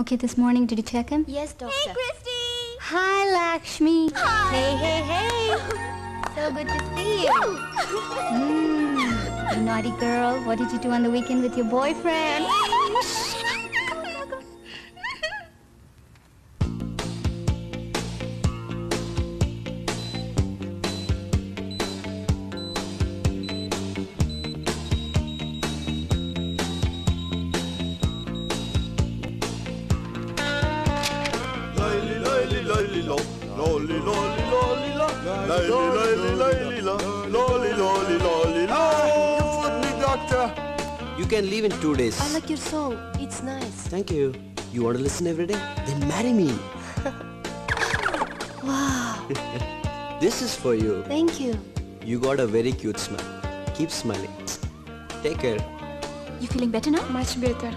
Okay, this morning, did you check him? Yes, doctor. Hey, Christy! Hi, Lakshmi. Hi. Hey. So good to see you. You naughty girl. What did you do on the weekend with your boyfriend? You can leave in 2 days. I like your song. It's nice. Thank you. You want to listen every day? Then marry me. Wow. This is for you. Thank you. You got a very cute smile. Keep smiling. Take care. You feeling better now? Much better.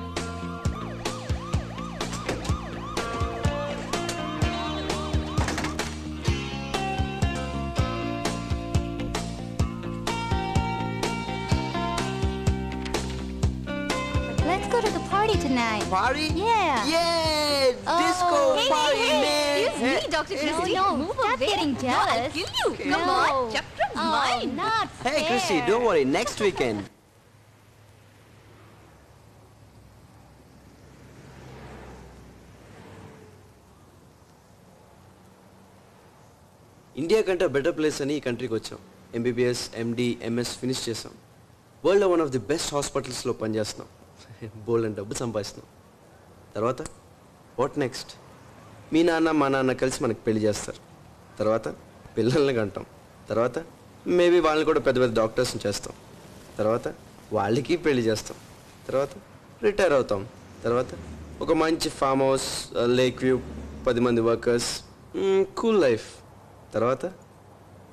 Let's go to the party tonight. Party? Yeah. Yeah! Disco party, man! Excuse me, Dr. Christy. No, Move stop away. getting jealous. I'll kill you. No. Come on, Chakram's mine. Not Hey, fair. Christy, don't worry. Next weekend. India కంటే better place అని ఈ కంట్రీకి వచ్చాం. MBBS, ఎండి, MS finish చేసాం. వరల్డ్లో one of the best హాస్పిటల్స్లో పనిచేస్తున్నాం. బోల్డ్ అని డబ్బు సంపాదిస్తున్నాం. తర్వాత వాట్ నెక్స్ట్? మీ నాన్న మా నాన్న కలిసి మనకు పెళ్లి చేస్తారు. తర్వాత పిల్లల్ని కంటాం. తర్వాత మేబీ వాళ్ళని కూడా పెద్ద పెద్ద డాక్టర్స్ని చేస్తాం. తర్వాత వాళ్ళకి పెళ్లి చేస్తాం. తర్వాత రిటైర్ అవుతాం. తర్వాత ఒక మంచి ఫామ్ హౌస్, లేక్ వ్యూ, 10 మంది వర్కర్స్, కూల్ లైఫ్. తర్వాత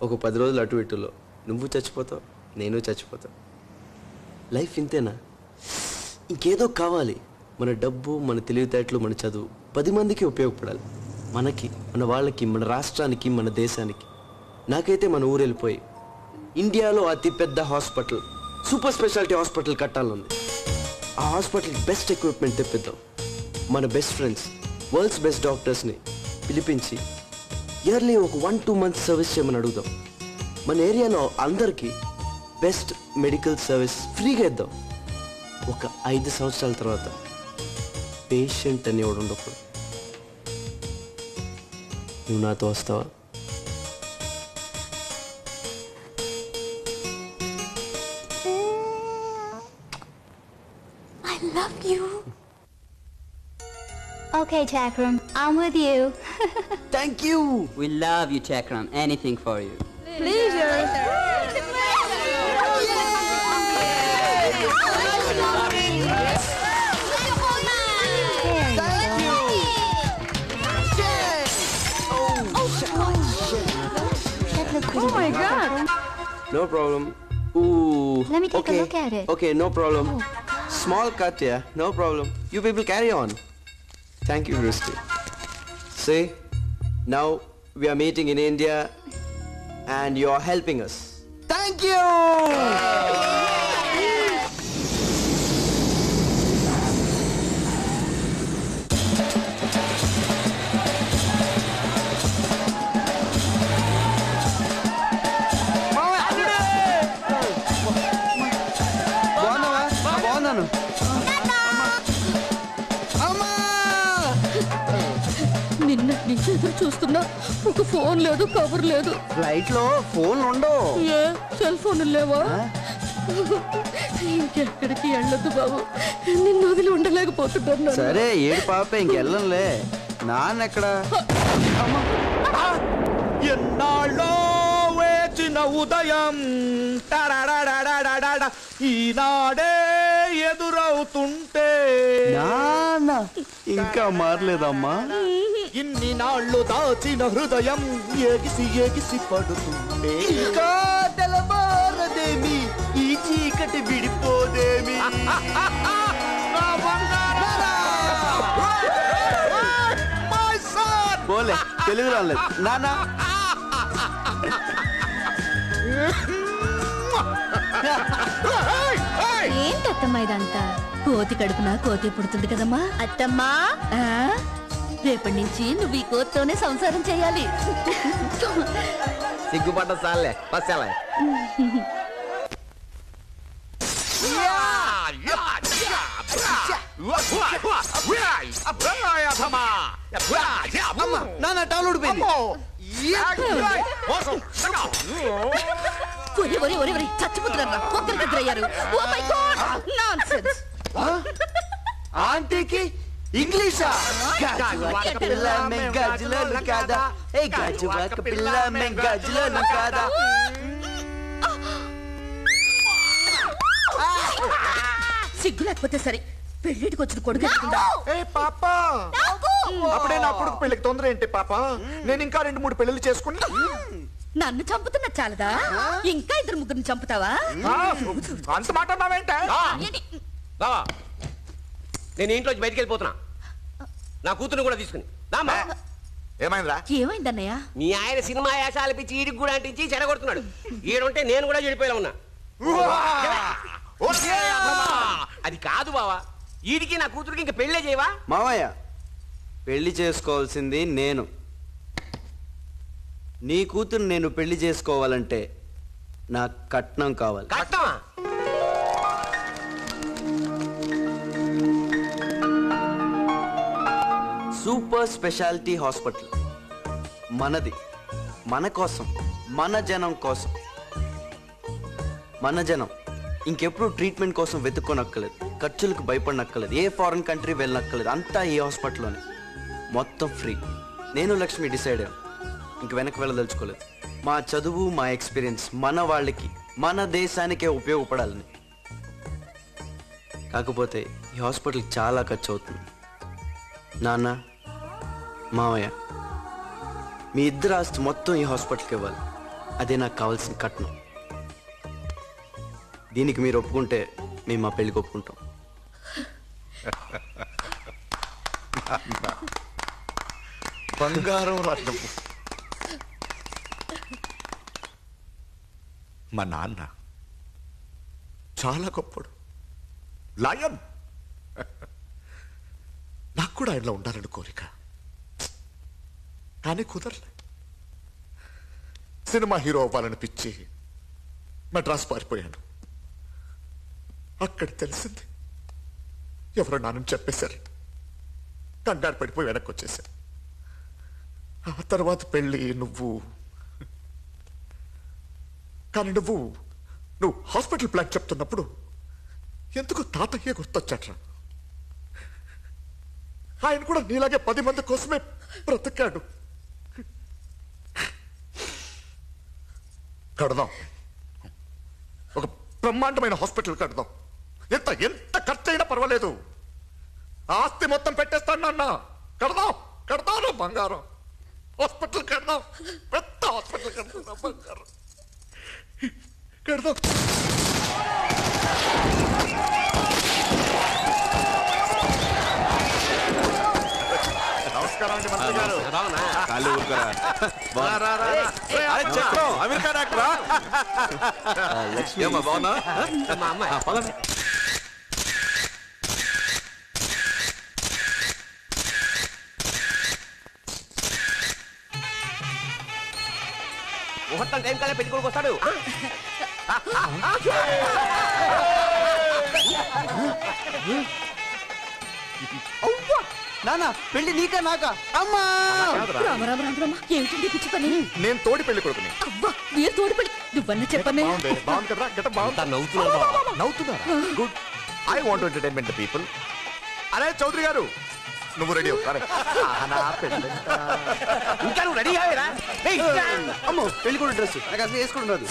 ఒక 10 రోజులు అటు ఇటులో నువ్వు చచ్చిపోతావు, నేను చచ్చిపోతావు. లైఫ్ ఇంతేనా? ఇంకేదో కావాలి. మన డబ్బు, మన తెలివితేటలు, మన చదువు 10 మందికి ఉపయోగపడాలి. మనకి, మన వాళ్ళకి, మన రాష్ట్రానికి, మన దేశానికి. నాకైతే మన ఊరు వెళ్ళిపోయి ఇండియాలో అతిపెద్ద హాస్పిటల్, సూపర్ స్పెషాలిటీ హాస్పిటల్ కట్టాలనుంది. ఆ హాస్పిటల్కి బెస్ట్ ఎక్విప్మెంట్ తెప్పిద్దాం. మన బెస్ట్ ఫ్రెండ్స్, వరల్డ్స్ బెస్ట్ డాక్టర్స్ని పిలిపించి ఇయర్లీ ఒక 1-2 మంత్స్ సర్వీస్ చేయమని అడుగుదాం. మన ఏరియాలో అందరికీ బెస్ట్ మెడికల్ సర్వీస్ ఫ్రీగా ఇద్దాం. ఒక 5 సంవత్సరాల తర్వాత పేషెంట్ అనేవాడు ఉండకూడదు. నువ్వు నాతో వస్తావా? I love you. Okay, Chakram, I'm with you. Thank you. We love you, Chakram. Anything for you. Oh my God. No problem. Ooh. Let me take okay. a look at it. Okay, no problem. Small cut, yeah. No problem. You people carry on. Thank you, Christy. See, now we are meeting in India and you are helping us. Thank you! నిన్న నుంచి ఎదురు చూస్తున్నా. ఒక phone లేదు, cover లేదు. Flight లో phone ఉండవు. ఏ cell phone లేవా? ఇంకెక్కడికి వెళ్ళొద్దు బాబు. నిన్ను వదిలి ఉండలేకపోతున్నాను. సరే ఏడు పాప ఇంకెళ్ళంలే. నాన్నెక్కడ? ఎన్నాళ్ళో వేచిన ఉదయం ఈనాడే ఎదురవుతుంటే నాన్న ఇంకా మారలేదమ్మా. ఇన్ని నాళ్ళు దాచిన హృదయం ఎగిసి ఎగిసి పడుతుంటే ఇంకా తెల్లవారదేమి, ఈ చీకటి విడిపోదేమి. పోలే తెలుగు రాలేదు నాన్న. ఏంటత్తమ్మా ఇదంతా? కోతి కడుపున కోతి పుడుతుంది కదమ్మా. అత్తమ్మా రేపటి నుంచి నువ్వు ఈ కోతితోనే సంసారం చేయాలి. సిగ్గుపడ్డ సార్లే పස්සలే. నాన్న టవల్ ఊడిపోయింది. చచ్చిపోతున్నారు ఒక్కరి దగ్గర అయ్యారు. Oh my god nonsense. ఆంటీకి ఇంగ్లీషా? గాజువాక పిల్ల మేం గాజులోను కాదా, ఏ గాజువాక పిల్ల మేం గాజులోను కాదా. సిగ్గు లేకపోతే సరే, పెళ్లిటికి వచ్చిన కొడుకు ఎత్తుకుందా. ఏ పాప, అప్పుడే నా కొడుకు పెళ్లికి తొందర ఏంటి పాప? నేను ఇంకా 2-3 పెళ్లిళ్ళు చేసుకుని నన్ను చంపుతున్నా చాలదా, ఇంకా 2-3 చంపుతావా? అంత మాట అన్నావేంటే? బావా నేను ఇంట్లోంచి బయటికి వెళ్ళిపోతున్నా, నా కూతురు కూడా తీసుకుని. ఏమైందిరా? ఏమైందన్నయ్య? మీ ఆయన సినిమా యాసాలు పిచ్చి ఈడికి కూడా అంటించి చెడగొడుతున్నాడు. ఈడుంటే నేను కూడా చెడిపోయేలా ఉన్నా. అది కాదు బావా, ఈడికి నా కూతురికి ఇంకా పెళ్ళే చేయవా? మావయ్య, పెళ్లి చేసుకోవాల్సింది నేను. నీ కూతురు నేను పెళ్లి చేసుకోవాలంటే నాకు కట్నం కావాలి. కట్నమా? సూపర్ స్పెషాలిటీ హాస్పిటల్ మనది, మన కోసం, మన జనం కోసం. మన జనం ఇంకెప్పుడు ట్రీట్మెంట్ కోసం వెతుక్కోనక్కర్లేదు, ఖర్చులకు భయపడనక్కర్లేదు, ఏ ఫారెన్ కంట్రీ వెళ్ళనక్కర్లేదు. అంతా ఈ హాస్పిటల్లోనే, మొత్తం ఫ్రీ. నేను లక్ష్మి డిసైడ్ అయ్యాం, ఇంక వెనక్కి వెళ్ళదలుచుకోలేదు. మా చదువు, మా ఎక్స్పీరియన్స్ మన వాళ్ళకి, మన దేశానికే ఉపయోగపడాలని. కాకపోతే ఈ హాస్పిటల్కి చాలా ఖర్చు అవుతుంది. నాన్న, మావయ్య, మీ ఇద్దరు ఆస్తి మొత్తం ఈ హాస్పిటల్కి ఇవ్వాలి. అదే నాకు కావాల్సిన కట్నం. దీనికి మీరు ఒప్పుకుంటే మేము మా పెళ్ళికి ఒప్పుకుంటాం. బంగారం రత్నం. మా నాన్న చాలా గొప్పడు, లయన్. నాకు కూడా ఆయనలో ఉండాలని కోరిక, కానీ కుదరలే. సినిమా హీరో అవ్వాలని పిచ్చి మద్రాసు పారిపోయాను. అక్కడ తెలిసింది ఎవరో నాన్నని చెప్పేశారు. కంగారు పడిపోయి వెనక్కి వచ్చేసాను. ఆ తర్వాత పెళ్ళి, నువ్వు. కానీ నువ్వు హాస్పిటల్ ప్లాన్ చెప్తున్నప్పుడు ఎందుకు తాతయ్య గుర్తొచ్చట్రా? ఆయన కూడా నీలాగే 10 మంది కోసమే బ్రతికాడు. కడదాం, ఒక బ్రహ్మాండమైన హాస్పిటల్ కడదాం. ఎంత ఖర్చు అయినా పర్వాలేదు. ఆస్తి మొత్తం పెట్టేస్తాను నాన్న. కడదాం బంగారం. హాస్పిటల్ కడదాం, పెద్ద హాస్పిటల్ కడదాం, బంగారం కడదాం. నమస్కారం అండి మంత్రి గారు. అమెరికా డాక్టరా? బాగున్నా? మా అమ్మాయి ముహూర్తం టైం కల్లా పెట్టుకోడికి వస్తాడు. నానా, పెళ్లి నీకా నాకా? అమ్మా! ఏమిటండి పిచ్చి పని? నేను తోడి పెళ్లి కొడుకుని. అబ్బా, మీరు తోడు పెళ్లి నువ్వన్నా చెప్పనే. బాగుంది కదా? గెటప్ బాగుంది. నవ్వుతున్నారా? Good. I want to entertainment the people. అరే చౌదరి గారు, నువ్వు రెడీ అవుతారే? ఇంకా నువ్వు రెడీ అయ్యారా? అమ్మో, పెళ్లి కూడా డ్రెస్ నాకు అసలు వేసుకుంటున్నది.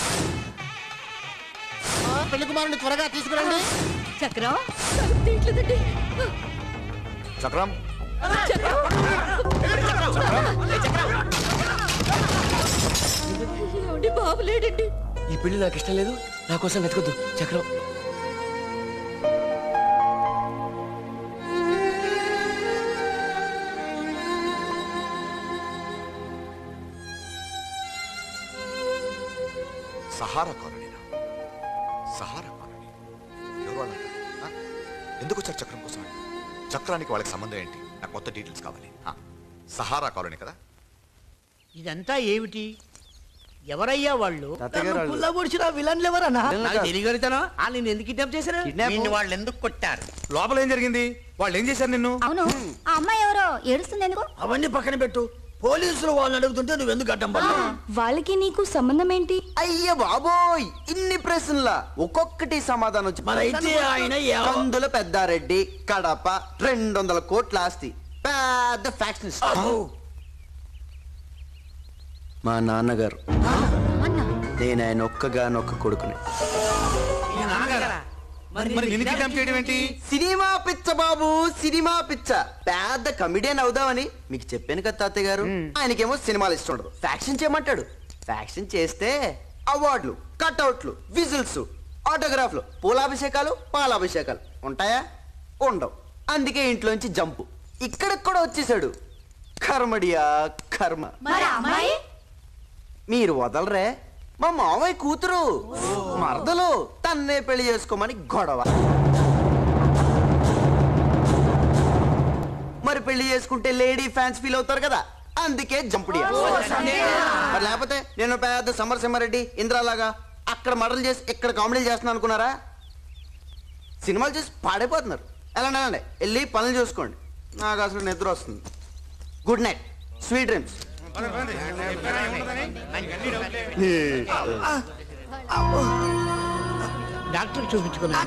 పెళ్లి కుమారుని త్వరగా తీసుకురండి. చక్రం తీయట్లేదండి. చక్రం, ఏమండి, బాబు లేడండి. ఈ పెళ్లి నాకు ఇష్టం లేదు, నా కోసం వెతకొద్దు. చక్రం, సహారా కాలనీ. సహారా కాలనీ ఎవరు? ఎందుకు వచ్చారు చక్రం కోసం? చక్రానికి వాళ్ళకి సంబంధం ఏంటి? నాకు మొత్తం డీటెయిల్స్ కావాలి. సహారా కాలనీ కదా? ఇదంతా ఏమిటి? ఎవరయ్యా వాళ్ళు? పుల్ల పొడిచిన విలన్లు ఎవరన్నా? తెలియగలుగుతాను వాళ్ళు నిన్ను ఎందుకు కిడ్నాప్ చేశారు? వాళ్ళు ఎందుకు కొట్టారు? లోపల ఏం జరిగింది? వాళ్ళు ఏం చేశారు నిన్ను? అవును ఆ అమ్మాయి ఎవరో ఏడుస్తుంది ఎందుకు? అవన్నీ పక్కన పెట్టు. పోలీసులు వాళ్ళని అడుగుతుంటే నువ్వు ఎందుకు అడ్డం పడ్డావు? వాళ్ళకి నీకు సంబంధం ఏంటి? అయ్య బాబోయ్, ఇన్ని ప్రశ్నలా ఒక్కొక్కటి సమాధానం మరైతే ఆయన కందుల పెద్దారెడ్డి, కడప, 200 కోట్ల ఆస్తి, పెద్ద ఫ్యాక్షనిస్ట్. మా నాన్నగారు. నేను ఆయన ఒక్కగానొక్క కొడుకుని. సినిమా పిచ్చ బాబు, సినిమా పిచ్చ. పెద్ద కమిడియన్ అవుదామని మీకు చెప్పాను కదా తాతయ్య గారు. ఆయనకేమో సినిమాలు ఇష్టం ఉండదు, ఫ్యాక్షన్ చేయమంటాడు. ఫ్యాక్షన్ చేస్తే అవార్డులు, కట్అవుట్లు, విజిల్స్, ఆటోగ్రాఫ్లు, పూలాభిషేకాలు, పాలాభిషేకాలు ఉంటాయా? ఉండవు. అందుకే ఇంట్లోంచి జంపు. ఇక్కడికి కూడా వచ్చేసాడు. కర్మడియా కర్మ. మీరు వదలరే? మా మావయ్య కూతురు మరదలు, తన్నే పెళ్లి చేసుకోమని గొడవ. మరి పెళ్లి చేసుకుంటే లేడీ ఫ్యాన్స్ ఫీల్ అవుతారు కదా, అందుకే జంపుడియా. మరి లేకపోతే నేను పెద్ద సమరసింహారెడ్డి, ఇంద్రాలాగా అక్కడ మర్డర్లు చేసి ఇక్కడ కామెడీలు చేస్తున్నాను అనుకున్నారా? సినిమాలు చేసి పాడైపోతున్నారు. ఎలాంటి వెళ్ళి పనులు చూసుకోండి. నాకు అసలు నిద్ర వస్తుంది. Good night, sweet dreams. Doctor చూపించుకున్నా.